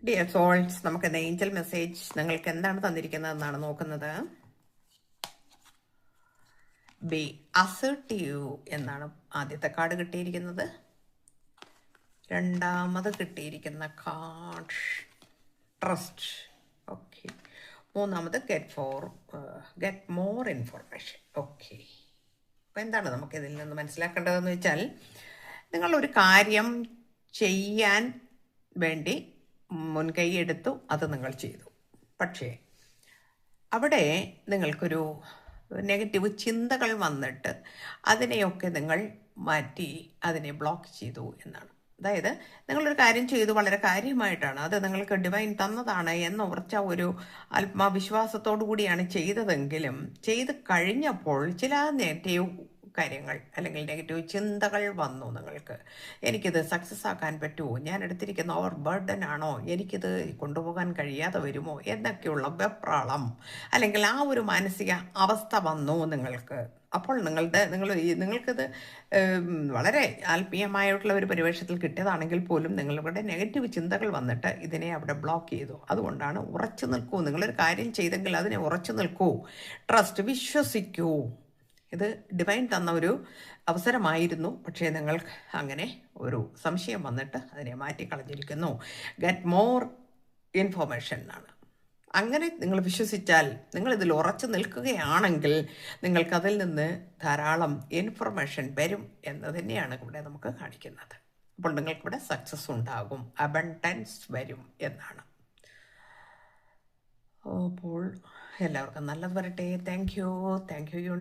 Dear souls, നമുക്ക് Angel message നിങ്ങൾക്ക് എന്താണ് തന്നിരിക്കുന്നതെന്നാണ് നോക്കുന്നത്. ബി അസർട്ടീവ് എന്നാണ് ആദ്യത്തെ കാർഡ് കിട്ടിയിരിക്കുന്നത്. രണ്ടാമത് കിട്ടിയിരിക്കുന്ന കാർഡ് ട്രസ്റ്റ്. ഓക്കെ. മൂന്നാമത് ഗെറ്റ് മോർ ഇൻഫർമേഷൻ. ഓക്കെ. അപ്പോൾ എന്താണ് നമുക്കിതിൽ നിന്ന് മനസ്സിലാക്കേണ്ടതെന്ന് വെച്ചാൽ, നിങ്ങളൊരു കാര്യം ചെയ്യാൻ വേണ്ടി മുൻകൈ എടുത്തു, അത് നിങ്ങൾ ചെയ്തു. പക്ഷേ അവിടെ നിങ്ങൾക്കൊരു നെഗറ്റീവ് ചിന്തകൾ വന്നിട്ട് അതിനെയൊക്കെ നിങ്ങൾ മാറ്റി അതിനെ ബ്ലോക്ക് ചെയ്തു എന്നാണ്. അതായത് നിങ്ങളൊരു കാര്യം ചെയ്തു, വളരെ കാര്യമായിട്ടാണ്, അത് നിങ്ങൾക്ക് ഡിവൈൻ തന്നതാണ് എന്ന ഉറച്ച ഒരു ആത്മവിശ്വാസത്തോടു കൂടിയാണ് ചെയ്തതെങ്കിലും ചെയ്ത് കഴിഞ്ഞപ്പോൾ ചില നെഗറ്റീവ് കാര്യങ്ങൾ അല്ലെങ്കിൽ നെഗറ്റീവ് ചിന്തകൾ വന്നു നിങ്ങൾക്ക്. എനിക്കിത് സക്സസ് ആക്കാൻ പറ്റുമോ, ഞാൻ എടുത്തിരിക്കുന്ന ഓവർ ബർഡൻ ആണോ, എനിക്കിത് കൊണ്ടുപോകാൻ കഴിയാതെ വരുമോ എന്നൊക്കെയുള്ള വെപ്രാളം അല്ലെങ്കിൽ ആ ഒരു മാനസിക അവസ്ഥ വന്നു നിങ്ങൾക്ക്. അപ്പോൾ നിങ്ങൾക്കിത് വളരെ ആത്മീയമായിട്ടുള്ള ഒരു പരിവേഷത്തിൽ കിട്ടിയതാണെങ്കിൽ പോലും നിങ്ങളുടെ നെഗറ്റീവ് ചിന്തകൾ വന്നിട്ട് ഇതിനെ അവിടെ ബ്ലോക്ക് ചെയ്തു. അതുകൊണ്ടാണ് ഉറച്ചു നിൽക്കൂ. നിങ്ങളൊരു കാര്യം ചെയ്തെങ്കിൽ അതിനെ ഉറച്ചു നിൽക്കൂ. ട്രസ്റ്റ്, വിശ്വസിക്കൂ. ഇത് ഡിവൈൻ തന്ന ഒരു അവസരമായിരുന്നു, പക്ഷേ നിങ്ങൾക്ക് അങ്ങനെ ഒരു സംശയം വന്നിട്ട് അതിനെ മാറ്റിക്കളഞ്ഞിരിക്കുന്നു. ഗെറ്റ് മോർ ഇൻഫോർമേഷൻ എന്നാണ്. അങ്ങനെ നിങ്ങൾ വിശ്വസിച്ചാൽ, നിങ്ങളിതിൽ ഉറച്ചു നിൽക്കുകയാണെങ്കിൽ നിങ്ങൾക്കതിൽ നിന്ന് ധാരാളം ഇൻഫർമേഷൻ വരും എന്ന് തന്നെയാണ് ഇവിടെ നമുക്ക് കാണിക്കുന്നത്. അപ്പോൾ നിങ്ങൾക്കിവിടെ സക്സസ് ഉണ്ടാകും, അബണ്ടൻസ് വരും എന്നാണ്. അപ്പോൾ എല്ലാവർക്കും നല്ലത് വരട്ടെ. Thank you.